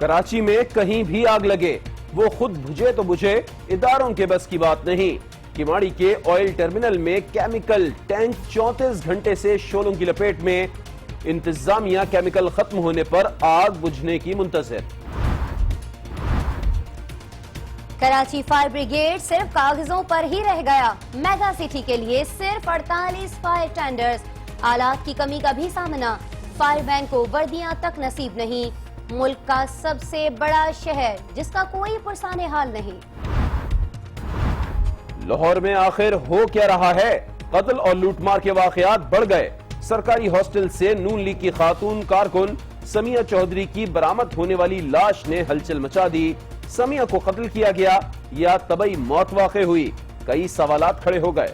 کراچی میں کہیں بھی آگ لگے وہ خود بجھے تو بجھے، اداروں کے بس کی بات نہیں۔ کیماڑی کے آئل ٹرمینل میں کیمیکل ٹینک 34 گھنٹے سے شعلوں کی لپیٹ میں، انتظامیہ کیمیکل ختم ہونے پر آگ بجھنے کی منتظر۔ کراچی فائر بریگیڈ صرف کاغذوں پر ہی رہ گیا، میگا سٹی کے لیے صرف 48 فائر ٹینڈرز، آلات کی کمی کا بھی سامنا، فائر مین کو وردیاں تک نصیب نہیں، ملک کا سب سے بڑا شہر جس کا کوئی پرسان حال نہیں۔ لاہور میں آخر ہو کیا رہا ہے؟ قتل اور لوٹ مار کے واقعات بڑھ گئے۔ سرکاری ہاسٹل سے نون لیگ کی خاتون کارکن سمیہ چودھری کی برآمد ہونے والی لاش نے ہلچل مچا دی۔ سمیہ کو قتل کیا گیا یا طبعی موت واقع ہوئی؟ کئی سوالات کھڑے ہو گئے۔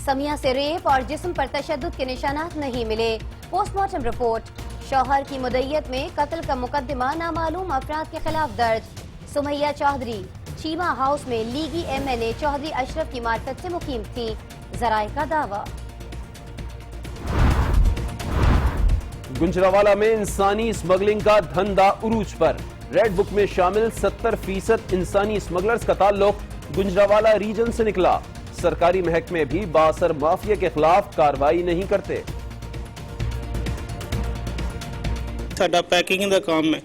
سمیہ سے ریپ اور جسم پر تشدد کے نشانات نہیں ملے، پوسٹ مارٹم رپورٹ۔ شوہر کی مدعیت میں قتل کا مقدمہ نامعلوم افراد کے خلاف درج۔ سمیہ چودھری چیمہ ہاؤس میں لیگی ایم ایل اے چودھری اشرف کی معرفت سے مقیم تھی، ذرائع کا دعویٰ۔ گجرانوالہ میں انسانی اسمگلنگ کا دھندا عروج پر، ریڈ بک میں شامل 70% انسانی اسمگلرز کا تعلق گجرانوالہ ریجن سے نکلا۔ سرکاری محکمے بھی بااثر مافیا کے خلاف کارروائی نہیں کرتے۔ ਸਾਡਾ ਪੈਕਿੰਗ ਦਾ ਕੰਮ ਹੈ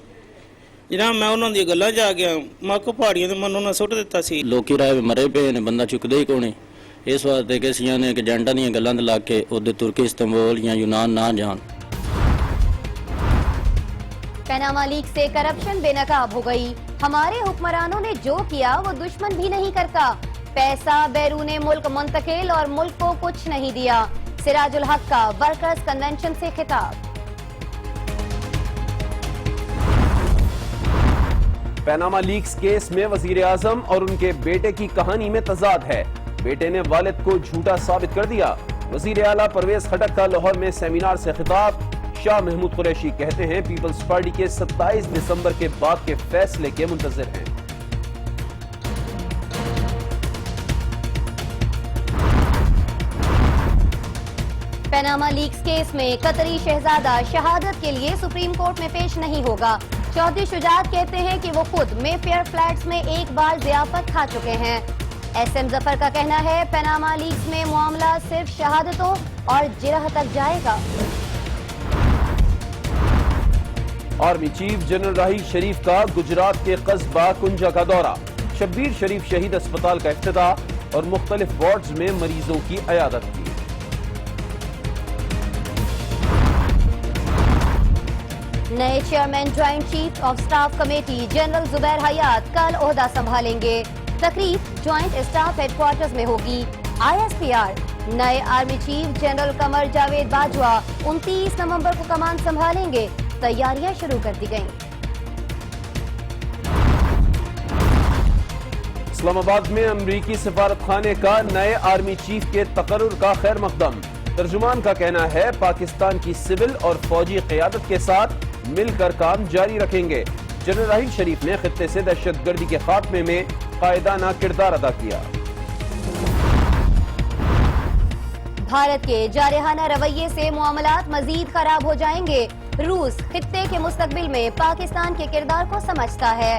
ਜਿਹੜਾ ਮੈਂ ਉਹਨਾਂ ਦੀ ਗੱਲਾਂ ਜਾ ਗਿਆ ਮਾਕੋ ਪਹਾੜੀਆਂ ਤੇ ਮਨ ਉਹਨਾਂ ਸੁੱਟ ਦਿੱਤਾ ਸੀ। ਲੋਕੀ ਰਾਏ ਮਰੇ ਪਏ ਨੇ, ਬੰਦਾ ਚੁੱਕਦੇ ਹੀ ਕੋਣੇ। ਇਸ ਵਾਸਤੇ ਕਿ ਸੀਆਂ ਨੇ ਕਿ ਏਜੰਟਾਂ ਦੀਆਂ ਗੱਲਾਂ ਤੇ ਲੱਗ ਕੇ ਉਹਦੇ ਤੁਰਕੀ ਇਸਤੰਬੁਲ ਜਾਂ ਯੂਨਾਨ ਨਾ ਜਾਣ۔ پیناما لیگ سے کرپشن بے نقاب ہو گئی، ہمارے حکمرانوں نے جو کیا وہ دشمن بھی نہیں کرتا، پیسہ بیرون ملک منتقل اور ملک کو کچھ نہیں دیا، سراج الحق کا ورکرز کنونشن سے خطاب۔ پیناما لیکس کیس میں وزیر اعظم اور ان کے بیٹے کی کہانی میں تضاد ہے، بیٹے نے والد کو جھوٹا ثابت کر دیا۔ وزیر اعلیٰ پرویز خٹک کا لاہور میں سیمینار سے خطاب، شاہ محمود قریشی کہتے ہیں پیپلز پارٹی کے 27 دسمبر کے بعد کے فیصلے کے منتظر ہیں۔ پیناما لیکس کیس میں قطری شہزادہ شہادت کے لیے سپریم کورٹ میں پیش نہیں ہوگا، چودھری شجاعت کہتے ہیں کہ وہ خود مے فیئر فلیٹس میں ایک بار ضیافت کھا چکے ہیں۔ ایس ایم ظفر کا کہنا ہے پیناما لیکس میں معاملہ صرف شہادتوں اور جرح تک جائے گا۔ Army chief general Raheel Sharif کا گجرات کے قصبہ کنجا کا دورہ، شبیر شریف شہید اسپتال کا افتتاح اور مختلف وارڈز میں مریضوں کی عیادت کی۔ نئے chairman joint chief of staff committee general Zubair Hayat کل عہدہ سنبھالیں گے، تقریب جوائنٹ اسٹاف ہیڈ کوارٹرز میں ہوگی۔ آئی ایس پی آر نئے army chief general Qamar Javed Bajwa 29 نومبر کو کمان سنبھالیں گے، تیاریاں شروع کر دی گئیں۔ اسلام آباد میں امریکی سفارت خانے کا نئے آرمی چیف کے تقرر کا خیر مقدم، ترجمان کا کہنا ہے پاکستان کی سول اور فوجی قیادت کے ساتھ مل کر کام جاری رکھیں گے۔ جنرل راحیل شریف نے خطے سے دہشت گردی کے خاتمے میں قائدانہ کردار ادا کیا۔ بھارت کے جارحانہ رویے سے معاملات مزید خراب ہو جائیں گے، روس خطے کے مستقبل میں پاکستان کے کردار کو سمجھتا ہے۔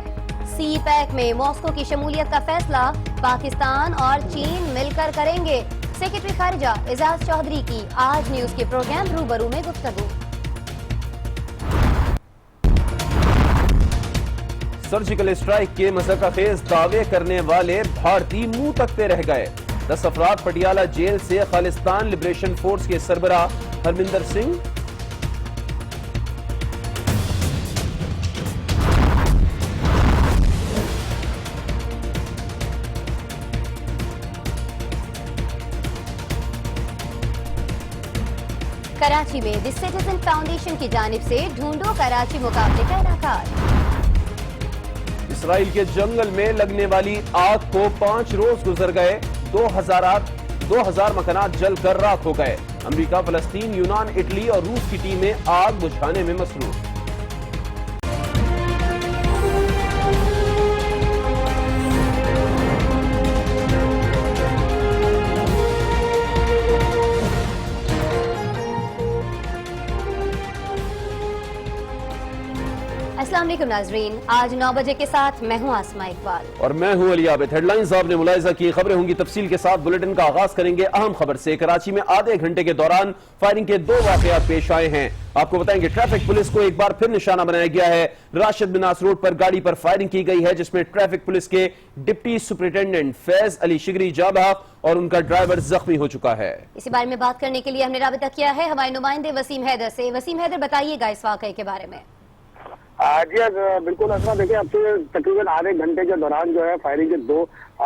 سی پیک میں ماسکو کی شمولیت کا فیصلہ پاکستان اور چین مل کر کریں گے، سیکرٹری خارجہ اعزاز چودھری کی آج نیوز کے پروگرام روبرو میں گفتگو۔ سرجیکل اسٹرائیک کے مذاق خیز دعوے کرنے والے بھارتی منہ تکتے رہ گئے، 10 افراد پٹیالہ جیل سے خالصتان لبریشن فورس کے سربراہ ہرمندر سنگھ، کراچی میں دی سٹیزن فاؤنڈیشن کی جانب سے ڈھونڈو کراچی مقابلے کا انعقاد۔ اسرائیل کے جنگل میں لگنے والی آگ کو 5 روز گزر گئے، 2000 مکانات جل کر راکھ ہو گئے۔ امریکہ، فلسطین، یونان، اٹلی اور روس کی ٹیمیں آگ بجھانے میں مصروف۔ अस्सलामुअलैकुम नाजरीन, आज 9 बजे के साथ मैं हूँ आसमा इकबाल और मैं हूं अली आबिद। हेडलाइंस आपने मुलाहिजा की, खबरें होंगी तफसील के साथ। बुलेटिन का आगाज करेंगे अहम खबर से। कराची में आधे घंटे के दौरान फायरिंग के 2 वाकयात पेश आए हैं। आपको बताएंगे ट्रैफिक पुलिस को एक बार फिर निशाना बनाया गया है। राशिद बिनास रोड पर गाड़ी पर फायरिंग की गई है, जिसमें ट्रैफिक पुलिस के डिप्टी सुपरिटेंडेंट फैज अली शिगरी जाबा और उनका ड्राइवर जख्मी हो चुका है। इसी बारे में बात करने के लिए हमने राबिता किया है हमारे नुमाइंदे वसीम हैदर से। वसीम हैदर, बताइएगा इस वाकये के बारे में। जी बिल्कुल असमा, देखिए अब से तकरीबन आधे घंटे के दौरान जो है फायरिंग के 2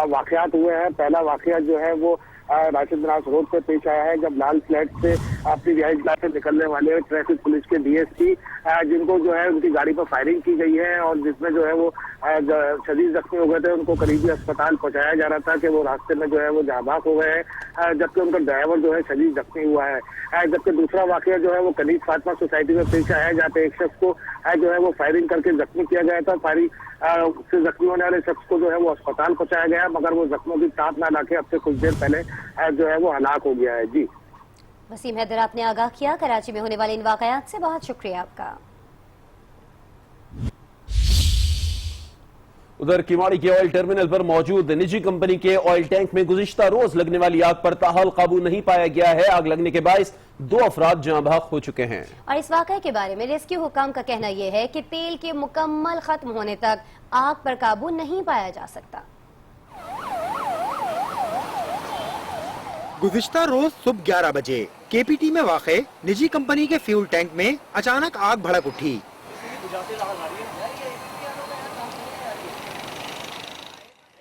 वाकयात हुए हैं। पहला वाकया जो है वो राशिद बिनास रोड पे पेश आया है, जब लाल फ्लैट से अपनी रिहाइश गाह से निकलने वाले ट्रैफिक पुलिस के डीएसपी जिनको जो है उनकी गाड़ी पर फायरिंग की गई है और जिसमें जो है वो शदीद जख्मी हो गए थे। उनको करीबी अस्पताल पहुंचाया जा रहा था कि वो रास्ते में जो है वो जहाँबाक हो गए हैं, जबकि उनका ड्राइवर जो है शदीद जख्मी हुआ है। जबकि दूसरा वाकया जो है वो कनीज फातिमा सोसाइटी में पेश आया है, जहाँ पे एक शख्स को जो है वो फायरिंग करके जख्मी किया गया था। फायरिंग से जख्मी होने वाले शख्स को जो है वो अस्पताल पहुंचाया गया, मगर वो जख्मों की ताप ना लाके अब से कुछ देर पहले जो है वो हलाक हो गया है। जी वसीम हैदर, आपने आगाह किया कराची में होने वाले इन वाकयात से, बहुत शुक्रिया आपका। उधर किमाड़ी के ऑयल टर्मिनल पर मौजूद निजी कंपनी के ऑयल टैंक में गुज़िश्ता रोज लगने वाली आग पर ताहाल काबू नहीं पाया गया है। आग लगने के बायस 2 अफराद जाँ बहक हो चुके हैं। और इस वाकये के बारे में रेस्क्यू हुकाम का कहना यह है कि तेल के मुकम्मल खत्म होने तक आग पर काबू नहीं पाया जा सकता। गुज़िश्ता रोज सुबह 11 बजे केपीटी में वाक़े निजी कंपनी के फ्यूल टैंक में अचानक आग भड़क उठी।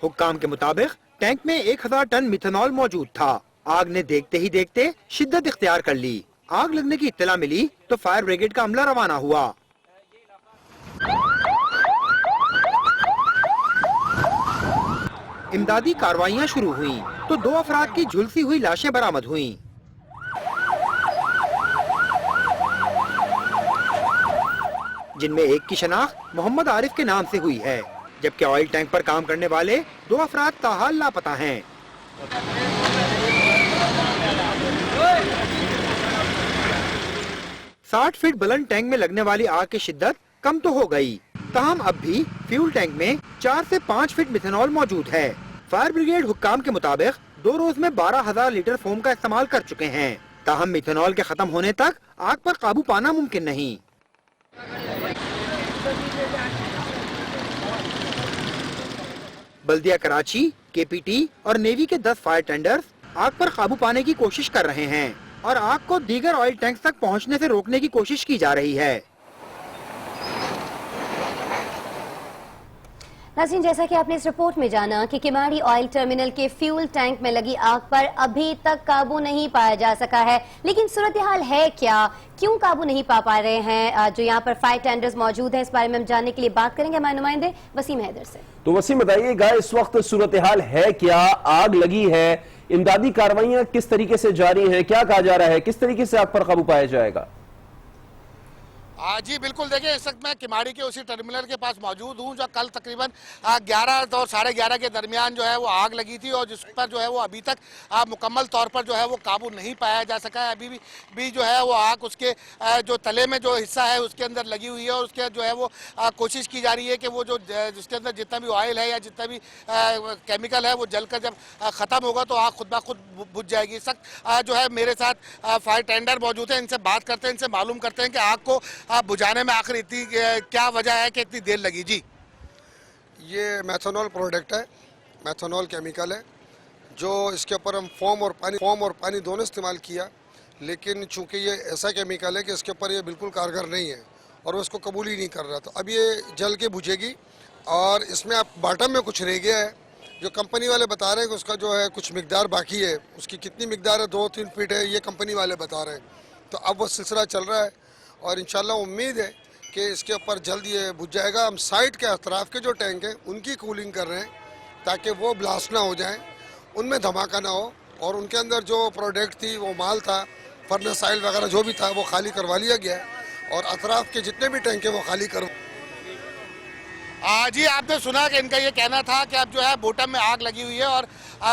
हुक्काम के मुताबिक टैंक में 1000 टन मिथेनॉल मौजूद था। आग ने देखते ही देखते शिद्दत इख्तियार कर ली। आग लगने की इत्तला मिली तो फायर ब्रिगेड का अमला रवाना हुआ। इमदादी कार्रवाइयां शुरू हुई तो 2 अफराद की झुलसी हुई लाशें बरामद हुईं। जिनमें एक की शनाख्त मोहम्मद आरिफ के नाम से हुई है, जबकि ऑयल टैंक पर काम करने वाले 2 अफराद ताहाल लापता हैं। 60 फीट बुलंद टैंक में लगने वाली आग की शिद्दत कम तो हो गई, ताहम अब भी फ्यूल टैंक में 4 से 5 फीट मिथेनॉल मौजूद है। फायर ब्रिगेड हुक्काम के मुताबिक 2 रोज में 12,000 लीटर फोम का इस्तेमाल कर चुके हैं, ताहम मिथेनॉल के खत्म होने तक आग पर काबू पाना मुमकिन नहीं। बल्दिया कराची, केपीटी और नेवी के 10 फायर टेंडर्स आग पर काबू पाने की कोशिश कर रहे हैं और आग को दीगर ऑयल टैंक्स तक पहुंचने से रोकने की कोशिश की जा रही है। नाज़रीन, जैसा कि आपने इस रिपोर्ट में जाना कि किमाड़ी ऑयल टर्मिनल के फ्यूल टैंक में लगी आग पर अभी तक काबू नहीं पाया जा सका है, लेकिन सूरत हाल है क्या, क्यों काबू नहीं पा रहे हैं जो यहाँ पर फायर टेंडर्स मौजूद हैं, इस बारे में हम जानने के लिए बात करेंगे हमारे नुमाइंदे वसीम हैदर से। तो वसीम, बताइएगा इस वक्त सूरत हाल है क्या, आग लगी है, इमदादी कार्रवाइयां किस तरीके से जारी हैं, क्या कहा जा रहा है, किस तरीके से आग पर काबू पाया जाएगा? जी बिल्कुल, देखिए इस वक्त मैं किमाड़ी के उसी टर्मिनल के पास मौजूद हूँ जो कल तकरीबन 11 और 11:30 के दरमियान जो है वो आग लगी थी और जिस पर जो है वो अभी तक मुकम्मल तौर पर जो है वो काबू नहीं पाया जा सका है। अभी भी जो है वो आग उसके जो तले में जो हिस्सा है उसके अंदर लगी हुई है और उसके जो है वो कोशिश की जा रही है कि वो जो जिसके अंदर जितना भी ऑयल है या जितना भी केमिकल है वो जलकर जब ख़त्म होगा तो आग खुद ब खुद बुझ जाएगी। इस वक्त जो है मेरे साथ फायर टेंडर मौजूद है, इनसे बात करते हैं, इनसे मालूम करते हैं कि आग को बुझाने में आखिर इतनी क्या वजह है कि इतनी देर लगी। जी, ये मेथनॉल प्रोडक्ट है, मेथनॉल केमिकल है, जो इसके ऊपर हम फोम और पानी दोनों इस्तेमाल किया, लेकिन चूंकि ये ऐसा केमिकल है कि इसके ऊपर ये बिल्कुल कारगर नहीं है और वो इसको कबूल ही नहीं कर रहा, तो अब ये जल के बुझेगी। और इसमें अब बॉटम में कुछ रह गया है, जो कंपनी वाले बता रहे हैं कि उसका जो है कुछ मिकदार बाकी है, उसकी कितनी मिकदार है 2-3 फीट है, ये कंपनी वाले बता रहे हैं। तो अब वो सिलसिला चल रहा है और इंशाल्लाह उम्मीद है कि इसके ऊपर जल्द ये बुझ जाएगा। हम साइड के अतराफ के जो टैंक हैं उनकी कूलिंग कर रहे हैं ताकि वो ब्लास्ट ना हो जाए, उनमें धमाका ना हो, और उनके अंदर जो प्रोडक्ट थी वो माल था, फर्नेस ऑयल वगैरह जो भी था वो खाली करवा लिया गया है और अतराफ के जितने भी टैंक हैं वो खाली कर जी आपने सुना कि इनका ये कहना था कि अब जो है बोटम में आग लगी हुई है और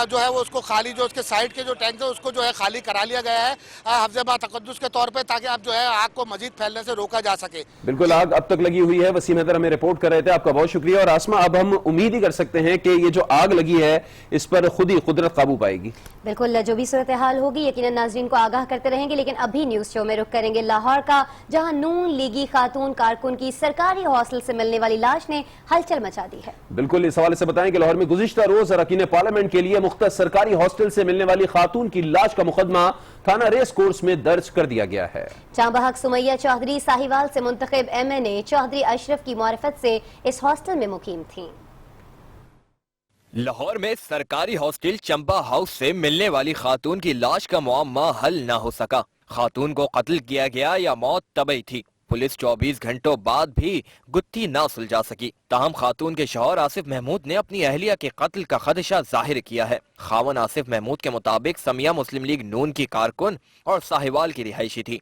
जो है वो उसको खाली, जो उसके साइड के जो टैंक है उसको जो है खाली करा लिया गया है हफ्ज़े तक़द्दुस के तौर पे, ताकि अब जो है आग को मजीद फैलने से रोका जा सके। बिल्कुल, आग अब तक लगी हुई है। वसीम हैदर हमें रिपोर्ट कर रहे थे, आपका बहुत शुक्रिया। और आसमा, अब हम उम्मीद ही कर सकते हैं कि ये जो आग लगी है इस पर खुद ही कुदरत काबू पाएगी। बिल्कुल, जो भी सूरत हाल होगी यकीनन नाज़रीन को आगाह करते रहेंगे, लेकिन अभी न्यूज शो में रुख करेंगे लाहौर का, जहां नून लीगी खातून कारकुन की सरकारी हॉस्टल से मिलने वाली लाश ने हलचल मचा दी है। बिल्कुल, इस हवाले से बताएं कि लाहौर में गुज़िश्ता रोज अरकान पार्लियामेंट के लिए मुख्तस सरकारी हॉस्टल से मिलने वाली खातून की लाश का मुकदमा थाना रेस कोर्स में दर्ज कर दिया गया है। चांबहक सुमैया चौधरी साहिवाल से मुंतखब MNA चौधरी अशरफ की मारिफत से इस हॉस्टल में मुकीम थीं। लाहौर में सरकारी हॉस्टल चंबा हाउस से मिलने वाली खातून की लाश का मुअम्मा हल न हो सका। खातून को कत्ल किया गया या मौत तबई थी। पुलिस 24 घंटों बाद भी गुत्थी ना सुलझा सकी। ताहम खातून के शौहर आसिफ महमूद ने अपनी अहलिया के कत्ल का खदशा जाहिर किया है। खावन आसिफ महमूद के मुताबिक समिया मुस्लिम लीग नून की कारकुन और साहिवाल की रिहायशी थी,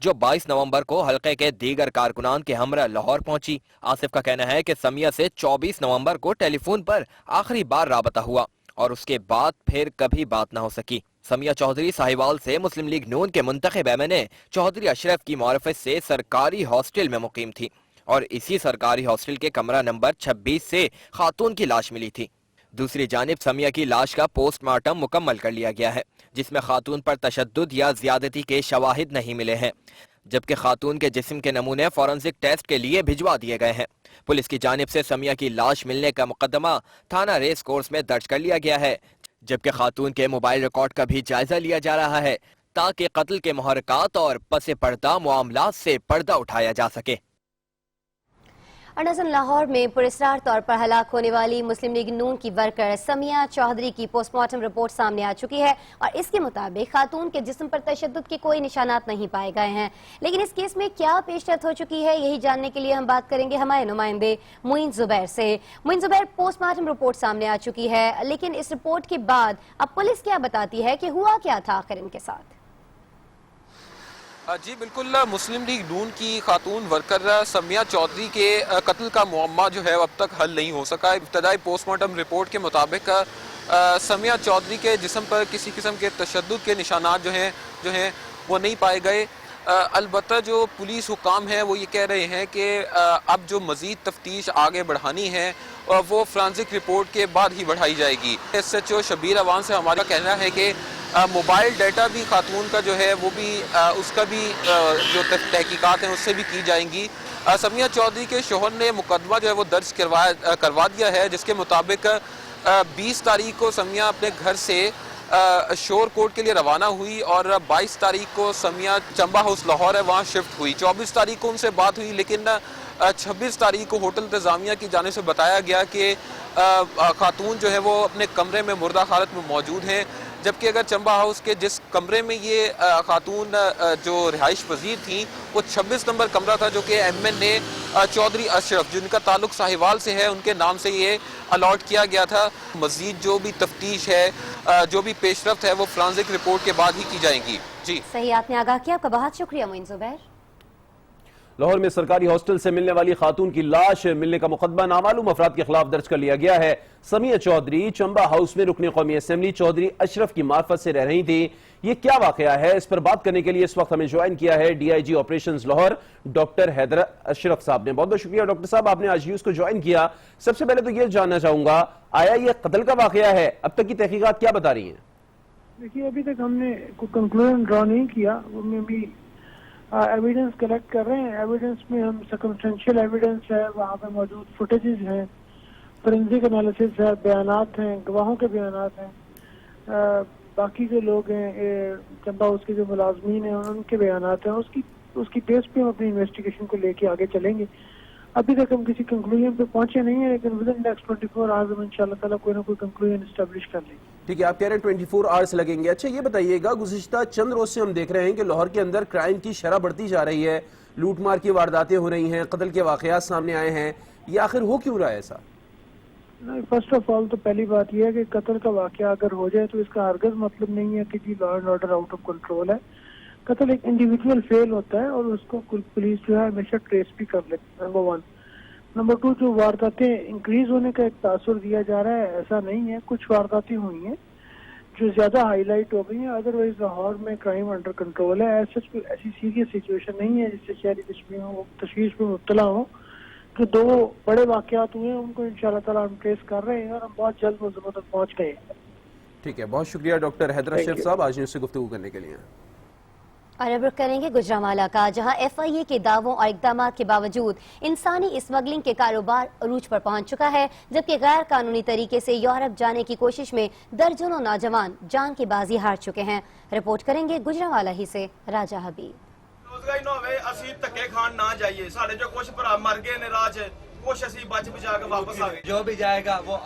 जो 22 नवंबर को हलके के दीगर कारकुनान के हमरा लाहौर पहुंची। आसिफ का कहना है कि समिया से 24 नवंबर को टेलीफोन पर आखिरी बार राबता हुआ और उसके बाद फिर कभी बात न हो सकी। समिया चौधरी साहिवाल से मुस्लिम लीग नून के मुंतखब MNA चौधरी अशरफ की मारिफत से सरकारी हॉस्टल में मुकीम थी और इसी सरकारी हॉस्टल के कमरा नंबर 26 से खातून की लाश मिली थी। दूसरी जानिब समिया की लाश का पोस्टमार्टम मुकम्मल कर लिया गया है, जिसमें खातून पर तशद्दुद या ज्यादती के शवाहिद नहीं मिले हैं, जबकि खातून के जिस्म के नमूने फॉरेंसिक टेस्ट के लिए भिजवा दिए गए हैं। पुलिस की जानिब से समिया की लाश मिलने का मुकदमा थाना रेस कोर्स में दर्ज कर लिया गया है, जबकि खातून के मोबाइल रिकॉर्ड का भी जायजा लिया जा रहा है ताकि कत्ल के मुहर्रकात और पसे पर्दा मामलात से पर्दा उठाया जा सके। अनसन लाहौर में पुरस्कार तौर पर हलाक होने वाली मुस्लिम लीग नून की वर्कर समिया चौधरी की पोस्टमार्टम रिपोर्ट सामने आ चुकी है और इसके मुताबिक खातून के जिस्म पर तशद्दुद के कोई निशानात नहीं पाए गए हैं। लेकिन इस केस में क्या पेशरफ्त हो चुकी है, यही जानने के लिए हम बात करेंगे हमारे नुमाइंदे मुइन जुबैर से। मुइन जुबैर, पोस्टमार्टम रिपोर्ट सामने आ चुकी है, लेकिन इस रिपोर्ट के बाद अब पुलिस क्या बताती है कि हुआ क्या था आखिर इनके साथ? जी बिल्कुल, मुस्लिम लीग नून की खातून वर्कर समिया चौधरी के कत्ल का मुअम्मा जो है अब तक हल नहीं हो सका। इब्तदाई पोस्टमार्टम रिपोर्ट के मुताबिक समिया चौधरी के जिस्म पर किसी किस्म के तशद्दुद के निशानात जो हैं वो नहीं पाए गए। अलबत्ता जो पुलिस हुकाम है वो ये कह रहे हैं कि अब जो मज़ीद तफ्तीश आगे बढ़ानी है वो फ्रांसिक रिपोर्ट के बाद ही बढ़ाई जाएगी। SHO शबीर अवान से हमारा कहना है कि मोबाइल डाटा भी खातून का जो है वो भी उसका भी जो तहकीकात हैं उससे भी की जाएंगी। समिया चौधरी के शोहर ने मुकदमा जो है वो दर्ज करवा दिया है, जिसके मुताबिक 20 तारीख को समिया अपने घर से शोर कोर्ट के लिए रवाना हुई और 22 तारीख को समिया चंबा हाउस लाहौर है वहाँ शिफ्ट हुई। 24 तारीख को उनसे बात हुई, लेकिन 26 तारीख को होटल इंतज़ामिया की जानिब से बताया गया कि खातून जो है वो अपने कमरे में मुर्दा हालत में मौजूद हैं, जबकि अगर चंबा हाउस के जिस कमरे में ये खातून जो रिहाइश पजीर थी वो 26 नंबर कमरा था, जो कि MNA चौधरी अशरफ जिनका ताल्लुक साहिवाल से है उनके नाम से ये अलॉट किया गया था। मजीद जो भी तफ्तीश है, जो भी पेशरफ्त है वो फ्रांसिक रिपोर्ट के बाद ही की जाएंगी। जी सही, आपने आगाह किया, आपका बहुत शुक्रिया मुइन जुबैर। लाहौर में सरकारी हॉस्टल से मिलने वाली खातून की लाश मिलने का मुकदमा नामालूम अफराद के खिलाफ दर्ज कर लिया गया है। समिया चौधरी चंबा हाउस में रुकने कौमी असेंबली चौधरी अशरफ की मार्फत से रह रही थी। ये क्या वाकया है, इस पर बात करने के लिए इस वक्त हमें ज्वाइन किया है DIG operations Lahore doctor Haider Ashraf sahab ने। बहुत बहुत शुक्रिया डॉक्टर साहब, आपने आज न्यूज को ज्वाइन किया। सबसे पहले तो ये जानना चाहूंगा, आया ये कत्ल का वाकया है? अब तक की तहकीकात क्या बता रही है? देखिए, अभी तक हमने कोई कंक्लूजन ड्रॉ नहीं किया, वो भी एविडेंस कलेक्ट कर रहे हैं। एविडेंस में हम सर्कमस्टेंशियल एविडेंस है, वहाँ पे मौजूद फुटेजेस हैं, फोरेंसिक एनालिसिस है, बयानात हैं, गवाहों के बयानात हैं, बाकी जो लोग हैं चंबा हाउस के जो मुलाजमीन हैं उनके बयानात हैं। उसकी बेस पे हम अपनी इन्वेस्टिगेशन को लेके आगे चलेंगे। अभी तक हम किसी कंक्लूजन पे पहुंचे नहीं है, लेकिन विद इन नेक्स्ट 24 आवर्स हम इंशाल्लाह ताला कोई ना कोई कंक्लूजन एस्टैब्लिश कर लेंगे। ठीक है, आप कह रहे हैं 24 आवर्स लगेंगे। अच्छा ये बताइएगा, गुज़िश्ता चंद रोज से हम देख रहे हैं कि लाहौर के अंदर क्राइम की शरह बढ़ती जा रही है, लूटमार की वारदातें हो रही हैं, कत्ल के वाकयात सामने आए हैं, ये आखिर हो क्यों रहा है ऐसा? फर्स्ट ऑफ ऑल तो पहली बात यह है कि कत्ल का वाकया अगर हो जाए तो इसका हरगिज़ मतलब नहीं है कि जी law and order out of control है। कत्ल एक इंडिविजुअल फेल होता है और उसको पुलिस जो है हमेशा ट्रेस भी कर लेती है, नंबर 1। नंबर 2, जो वारदातें इंक्रीज होने का एक तासुर दिया जा रहा है, ऐसा नहीं है। कुछ वारदातें हुई हैं जो ज्यादा हाईलाइट हो गई हैं, अदरवाइज लाहौर में क्राइम अंडर कंट्रोल है। ऐसी सीरियस सिचुएशन नहीं है जिससे शहरी तशवीश में मुब्तला हो। जो 2 बड़े वाकयात हुए हैं उनको इंशाल्लाह ताला हम ट्रेस कर रहे हैं और हम बहुत जल्द मुल्ज़िमों तक पहुँच गए हैं। ठीक है, बहुत शुक्रिया डॉक्टर हैदर अशरफ साहब आज न्यूज़ से गुफ्तगू करने के लिए। और अब रुख करेंगे गुजरांवाला का, जहां FIA के दावों और इकदाम के बावजूद इंसानी स्मगलिंग के कारोबार अरूज पर पहुंच चुका है, जबकि गैर कानूनी तरीके से यूरोप जाने की कोशिश में दर्जनों नौजवान जान की बाजी हार चुके हैं। रिपोर्ट करेंगे गुजरांवाला ही से राजा हबीब। रोजगार ना होवे असी धक्के खान ना जाइए, साढ़े जो कुछ भरा मर गए ने राज, कुछ असी बच बचा के वापस आ गए। जो भी जाएगा वो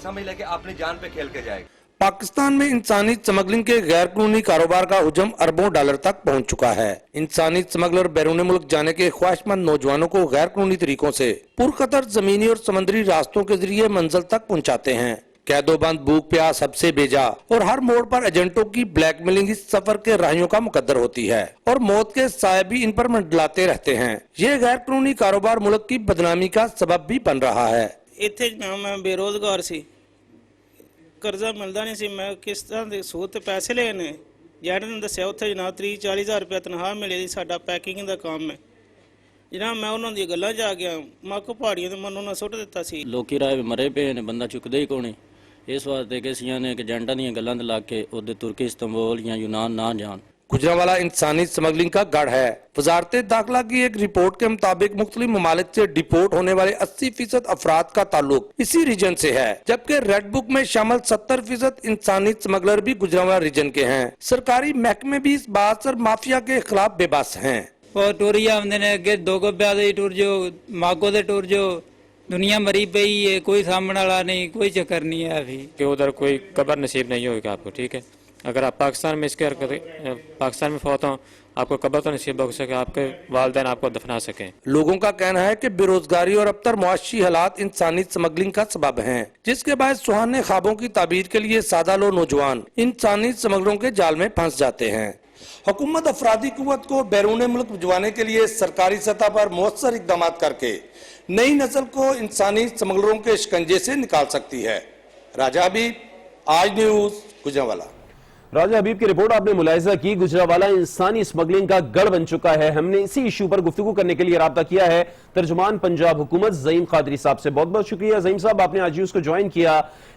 समझ ले कि अपनी जान पे खेल के जाएगा। पाकिस्तान में इंसानी स्मगलिंग के गैर कानूनी कारोबार का हुजम अरबों डॉलर तक पहुंच चुका है। इंसानी स्मगलर बैरून मुल्क जाने के ख्वाहिशमंद नौजवानों को गैर कानूनी तरीकों से पुरखतर जमीनी और समुद्री रास्तों के जरिए मंजिल तक पहुंचाते हैं। कैदोबंद, भूख प्यास, सबसे बेजा और हर मोड़ पर एजेंटों की ब्लैकमेलिंग इस सफर के राहियों का मुकद्दर होती है और मौत के साए भी इन पर मंडलाते रहते हैं। ये गैर कानूनी कारोबार मुल्क की बदनामी का सबब भी बन रहा है। ਇੱਥੇ ਮੈਂ ਬੇਰੋਜ਼ਗਾਰ ਸੀ, ਕਰਜ਼ਾ ਮਿਲਦਾ ਨਹੀਂ ਸੀ, ਮੈਂ ਕਿਸ ਤਰ੍ਹਾਂ ਦੇ ਸੂਦ ਤੇ ਪੈਸੇ ਲਏ ਨੇ। ਜੈਟ ਨੇ ਦੱਸਿਆ ਉੱਥੇ ਜਨਾਬ 30-40 ਹਜ਼ਾਰ ਰੁਪਏ ਤਨਖਾਹ ਮਿਲੇਗੀ, ਸਾਡਾ ਪੈਕਿੰਗ ਦਾ ਕੰਮ ਹੈ। ਜਨਾਬ ਮੈਂ ਉਹਨਾਂ ਦੀਆਂ ਗੱਲਾਂ 'ਚ ਆ ਗਿਆ, ਮੈਂ ਕੋ ਪਹਾੜੀਆਂ ਤੇ ਮਨ ਉਹਨਾਂ ਸੁੱਟ ਦਿੱਤਾ ਸੀ। ਲੋਕੀ ਰਾਏ ਮਰੇ ਪਏ ਨੇ, ਬੰਦਾ ਚੁੱਕਦੇ ਹੀ ਕੋਣੀ। ਇਸ ਵਾਸਤੇ ਕਿ ਸੀਆਂ ਨੇ ਏਜੰਟਾਂ ਦੀਆਂ ਗੱਲਾਂ ਤੇ ਲੱਗ ਕੇ ਉਹਦੇ ਤੁਰਕੀ, इस्तांबुल या यूनान ना जान। गुजरांवाला इंसानी स्मगलिंग का गढ़ है। वजारत दाखिला की एक रिपोर्ट के मुताबिक मुख्तलिफ ममालिक से डिपोर्ट होने वाले 80% अफराद का ताल्लुक इसी रीजन से है, जबकि रेड बुक में शामिल 70% इंसानी स्मगलर भी गुजरांवाला रीजन के हैं। सरकारी महकमे भी इस बात और माफिया के खिलाफ बेबस हैं। और टूरी आते ने अगे 2 को प्यादे टूर जो, मागो दे टूर जो, दुनिया मरी पई है, कोई सामने वाला नहीं, कोई चक्कर नहीं है अभी कि उधर कोई कब्र नसीब नहीं होगी आपको। ठीक है, अगर आप पाकिस्तान में इसके पाकिस्तान में फौत हों, आपको कब्र तो नसीब हो सके, आपके वालिदैन आपको दफना सकें। लोगों का कहना है कि बेरोजगारी और अबतर मुआशी हालात इंसानी स्मगलिंग का सबब हैं, जिसके बाद सुहाने ख्वाबों की ताबीर के लिए सादा लो नौजवान इंसानी स्मगलरों के जाल में फंस जाते हैं। हुकूमत अफरादी कुव्वत को बैरून मुल्क भिजवाने के लिए सरकारी सतह पर मौसर इकदाम करके नई नस्ल को इंसानी स्मगलरों के शिकंजे से निकाल सकती है। राजा हबीब, आज न्यूज, गुजरांवाला। राजा हबीब की रिपोर्ट आपने मुलाहिजा की। गुजरांवाला इंसानी स्मगलिंग का गढ़ बन चुका है। हमने इसी इशू पर गुफ्तगू करने के लिए राब्ता किया है तर्जुमान पंजाब हुकूमत ज़ईम कादरी साहब से। बहुत बहुत शुक्रिया ज़ईम साहब, आपने आज न्यूज़ को ज्वाइन किया।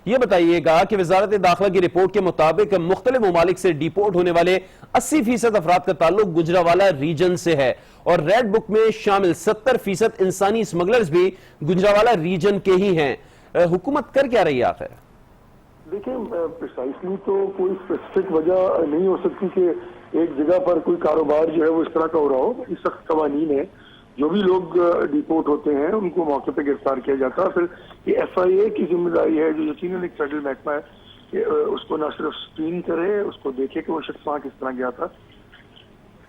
ये बताइएगा कि वजारत दाखिला की रिपोर्ट के मुताबिक मुख्तलिफ ममालिक से डिपोर्ट होने वाले 80% अफराद का ताल्लुक गुजरांवाला रीजन से है और रेड बुक में शामिल 70% इंसानी स्मगलर्स भी गुजरांवाला रीजन के ही हैं। हुकूमत कर क्या रही है आखिर? देखिए, प्रिसाइसली तो कोई स्पेसिफिक वजह नहीं हो सकती कि एक जगह पर कोई कारोबार जो है वो इस तरह का हो रहा हो। इस सख्त कवानीन है, जो भी लोग डिपोर्ट होते हैं उनको मौके पर गिरफ्तार किया जाता है। फिर ये FIA की जिम्मेदारी है, जो यकीनन एक फेडरल महकमा है, कि उसको न सिर्फ स्क्रीन करे, उसको देखे कि वो शख्स वहाँ किस तरह गया था,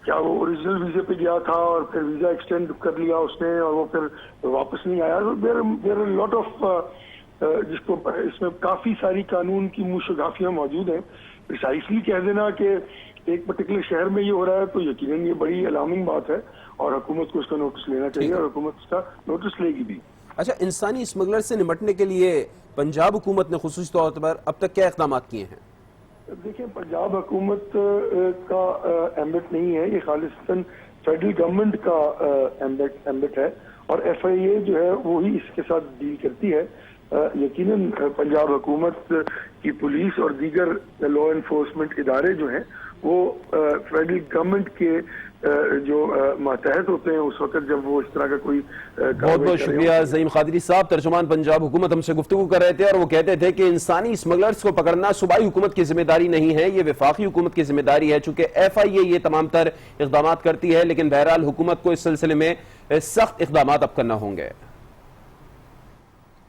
क्या वो ओरिजिनल वीजे पे गया था और फिर वीजा एक्सटेंड कर लिया उसने और वो फिर वापस नहीं आया। देयर लॉट ऑफ जिसको इसमें काफी सारी कानून की मुशगाफियां मौजूद हैं। प्रिसाइसली कह देना कि एक पर्टिकुलर शहर में ये हो रहा है तो यकीनन ये बड़ी अलार्मिंग बात है और हुकूमत को उसका नोटिस लेना चाहिए और हुकूमत उसका नोटिस लेगी भी। अच्छा, इंसानी स्मगलर से निपटने के लिए पंजाब हुकूमत ने खुसूसी तौर पर अब तक क्या इक़दाम किए हैं? देखिए, पंजाब हुकूमत का एम्बिट नहीं है, ये खालिस्तान फेडरल गवर्नमेंट का एम्बिट है और FIA जो है वो ही इसके साथ डील करती है। यकीनन पंजाब हुकूमत की पुलिस और दीगर लॉ एनफोर्समेंट इदारे जो हैं वो फेडरल गवर्नमेंट के जो मातहत होते हैं उस वक्त जब वो इस तरह का कोई बहुत बहुत शुक्रिया ज़ईम कादरी साहब। तर्जुमान पंजाब हुकूमत हमसे गुफ्तगू कर रहे थे और वो कहते थे कि इंसानी स्मगलर्स को पकड़ना सूबाई हुकूमत की जिम्मेदारी नहीं है, ये वफाकी हुकूमत की जिम्मेदारी है। चूंकि FIA ये तमाम तर इक़दाम करती है, लेकिन बहरहाल हुकूमत को इस सिलसिले में सख्त इक़दाम अब करना होंगे।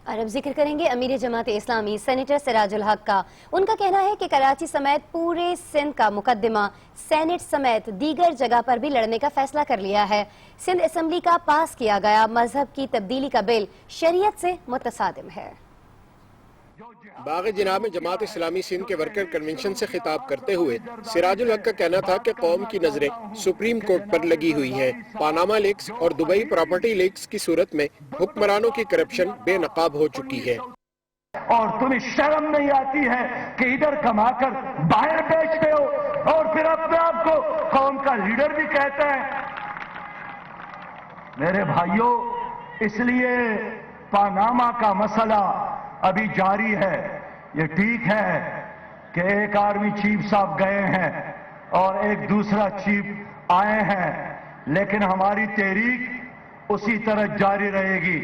और अब जिक्र करेंगे अमीर जमात इस्लामी सेनेटर सिराजुल हक का। उनका कहना है कि कराची समेत पूरे सिंध का मुकदमा सेनेट समेत दीगर जगह पर भी लड़ने का फैसला कर लिया है। सिंध असेंबली का पास किया गया मजहब की तब्दीली का बिल शरीयत से मुतसादिम है। باغ جناب میں جماعت اسلامی سندھ کے ورکر کنونشن سے خطاب کرتے ہوئے سراج الحق کا کہنا تھا کہ قوم کی نظریں سپریم کورٹ پر لگی ہوئی ہیں۔ پاناما لیکس اور دبئی پراپرٹی لیکس کی صورت میں حکمرانوں کی کرپشن بے نقاب ہو چکی ہے۔ اور تمہیں شرم نہیں آتی ہے کہ ادھر کما کر باہر بیچتے ہو اور پھر اپنے آپ کو قوم کا لیڈر بھی کہتے ہیں؟ میرے بھائیوں، اس لیے پاناما کا مسئلہ ابھی جاری ہے۔ یہ ٹھیک ہے کہ ایک آرمی چیف صاحب گئے ہیں اور ایک دوسرا چیف آئے ہیں، لیکن ہماری تحریک اسی طرح جاری رہے گی۔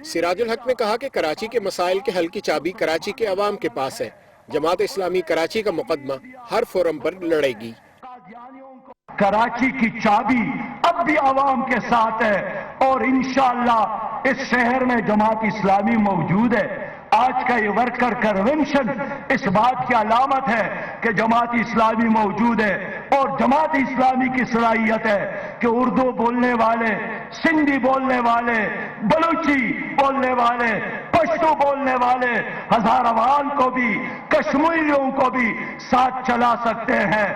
سراج الحق نے کہا کہ کراچی کے مسائل کے حل کی چابی کراچی کے عوام کے پاس ہے۔ جماعت اسلامی کراچی کا مقدمہ ہر فورم پر لڑے گی۔ کراچی کی چابی اب بھی عوام کے ساتھ ہے اور انشاءاللہ اس شہر میں جماعت اسلامی موجود ہے۔ آج کا یہ ورکر کنونشن اس بات کی علامت ہے کہ جماعت اسلامی موجود ہے، اور جماعت اسلامی کی صلاحیت ہے کہ اردو بولنے والے، سندھی بولنے والے، بلوچی بولنے والے، پشتو بولنے والے ہزاروان کو بھی، کشمیریوں کو بھی ساتھ چلا سکتے ہیں۔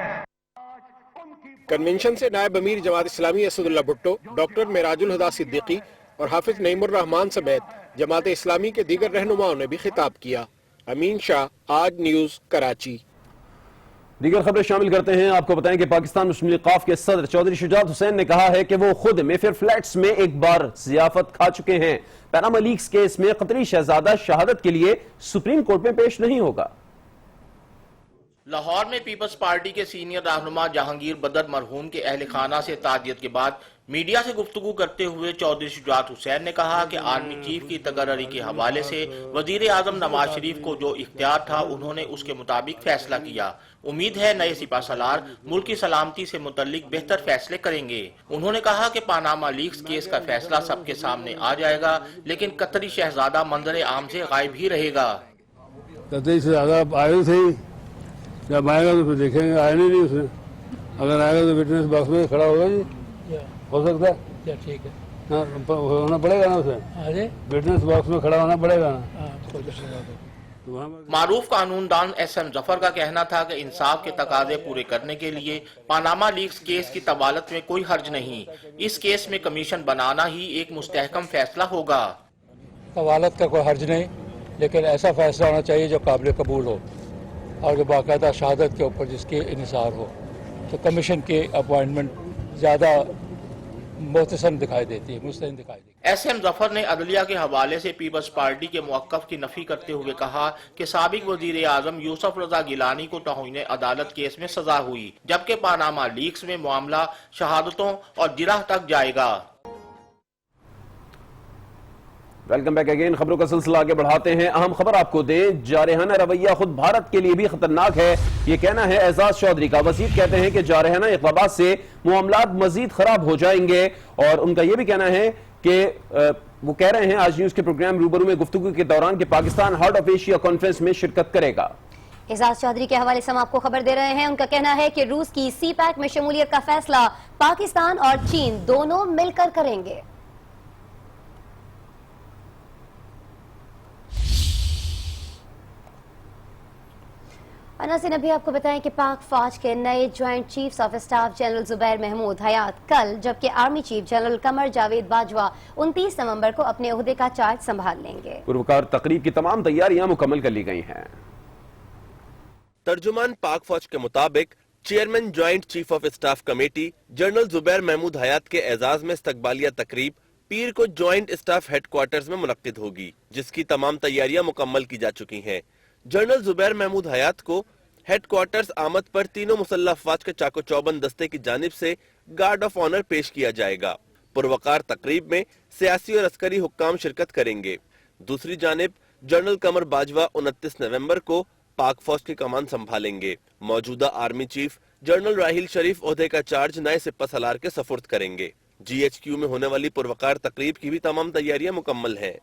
کنونشن سے نائب امیر جماعت اسلامی اسد اللہ بھٹو، ڈاکٹر معراج الہدی صدیقی اور حافظ نعیم الرحمان سمیت جماعت اسلامی کے دیگر رہنماؤں نے بھی خطاب کیا۔ امین شاہ، آج نیوز، کراچی۔ دیگر خبریں شامل کرتے ہیں۔ آپ کو بتائیں کہ پاکستان مسلم لیگ ق کے صدر چودھری شجاعت حسین نے کہا ہے کہ وہ خود میفیئر فلیٹس میں ایک بار ضیافت کھا چکے ہیں۔ پاناما لیکس کیس میں قطری شہزادہ شہادت کے لیے سپریم کورٹ میں پیش نہیں ہوگا۔ لاہور میں پیپلز پارٹی کے سینئر رہنما جہانگیر بدر مرحوم کے اہل خانہ سے تعزیت کے بعد میڈیا سے گفتگو کرتے ہوئے چودھری شجاعت حسین نے کہا کہ آرمی چیف کی تقرری کے حوالے سے وزیر اعظم نواز شریف کو جو اختیار تھا انہوں نے اس کے مطابق فیصلہ کیا۔ امید ہے نئے سپہ سالار ملک کی سلامتی سے متعلق بہتر فیصلے کریں گے۔ انہوں نے کہا کہ پاناما لیکس کیس کا فیصلہ سب کے سامنے آ جائے گا، لیکن قطری شہزادہ منظر عام سے غائب ہی رہے گا۔ قطری شہزادہ آئے تھے، جب آئے گا تو پھر دیکھیں گے، آئے نہیں اس نے، اگر آئے گا تو وٹنس باکس میں کھڑا ہوگا۔ جی ہو سکتا ہے، ٹھیک ہے، ہونا پڑے گا نا اسے، وٹنس باکس میں کھڑا ہونا پڑے گا نا۔ معروف قانون دان ایس ایم ظفر کا کہنا تھا کہ انصاف کے تقاضے پورے کرنے کے لیے پاناما لیکس کیس کی طوالت میں کوئی حرج نہیں۔ اس کیس میں کمیشن بنانا ہی ایک مستحکم فیصلہ ہوگا۔ طوالت کا کوئی حرج نہیں، لیکن ایسا فیصلہ ہونا چاہیے جو قابل قبول ہو اور جو باقاعدہ شہادت کے اوپر جس کے انحصار ہو۔ تو کمیشن کی اپوائنٹمنٹ زیادہ مختصر دکھائی دیتی ہے، مستحکم دکھائی دیتی ہے۔ ایس ایم ظفر نے عدلیہ کے حوالے سے پیپلز پارٹی کے موقف کی نفی کرتے ہوئے کہا کہ سابق وزیر اعظم یوسف رضا گیلانی کو توہین عدالت کیس میں سزا ہوئی، جبکہ پاناما لیکس میں معاملہ شہادتوں اور جرح تک جائے گا۔ Welcome back again. خبروں کا سلسلہ آگے بڑھاتے ہیں۔ اہم خبر آپ کو دیں، جارحانہ رویہ خود بھارت کے لیے بھی خطرناک ہے، یہ کہنا ہے اعزاز چودھری کا۔ وزیر کہتے ہیں کہ جارحانہ اقدامات سے معاملات مزید خراب ہو جائیں گے، اور ان کا یہ بھی کہنا ہے کہ وہ کہہ رہے ہیں آج نیوز کے پروگرام روبرو میں گفتگو کے دوران کہ Pakistan heart of Asia conference میں شرکت کرے گا۔ اعزاز چودھری کے حوالے سے ہم آپ کو خبر دے رہے ہیں، ان کا کہنا ہے کہ روس کی سی پیک میں شمولیت کا فیصلہ پاکستان اور چین دونوں مل کر کریں گے۔ ناظرین، ابھی آپ کو بتائیں کہ پاک فوج کے نئے joint chiefs of staff general Zubair Mahmood Hayat کل، جبکہ army chief general Qamar Javed Bajwa 29 نومبر کو اپنے عہدے کا چارج سنبھال لیں گے۔ پروکار تقریب کی تمام تیاریاں مکمل کر لی گئی ہیں۔ ترجمان پاک فوج کے مطابق chairman joint chief of staff committee general Zubair Mahmood Hayat کے اعزاز میں استقبالیہ تقریب پیر کو جوائنٹ اسٹاف ہیڈ کوارٹرز میں منعقد ہوگی، جس کی تمام تیاریاں مکمل کی جا چکی ہیں۔ جنرل زبیر محمود حیات کو ہیڈ کوارٹرز آمد پر تینوں مسلح افواج کے چاق و چوبند دستے کی جانب سے گارڈ آف آنر پیش کیا جائے گا۔ پروقار تقریب میں سیاسی اور عسکری حکام شرکت کریں گے۔ دوسری جانب جنرل قمر باجوہ 29 نومبر کو پاک فوج کی کمان سنبھالیں گے۔ موجودہ army chief general Raheel Sharif عہدے کا چارج نئے سپہ سالار کے سپرد کریں گے۔ جی ایچ کیو میں ہونے والی پروقار تقریب کی بھی تمام تیاریاں مکمل ہیں۔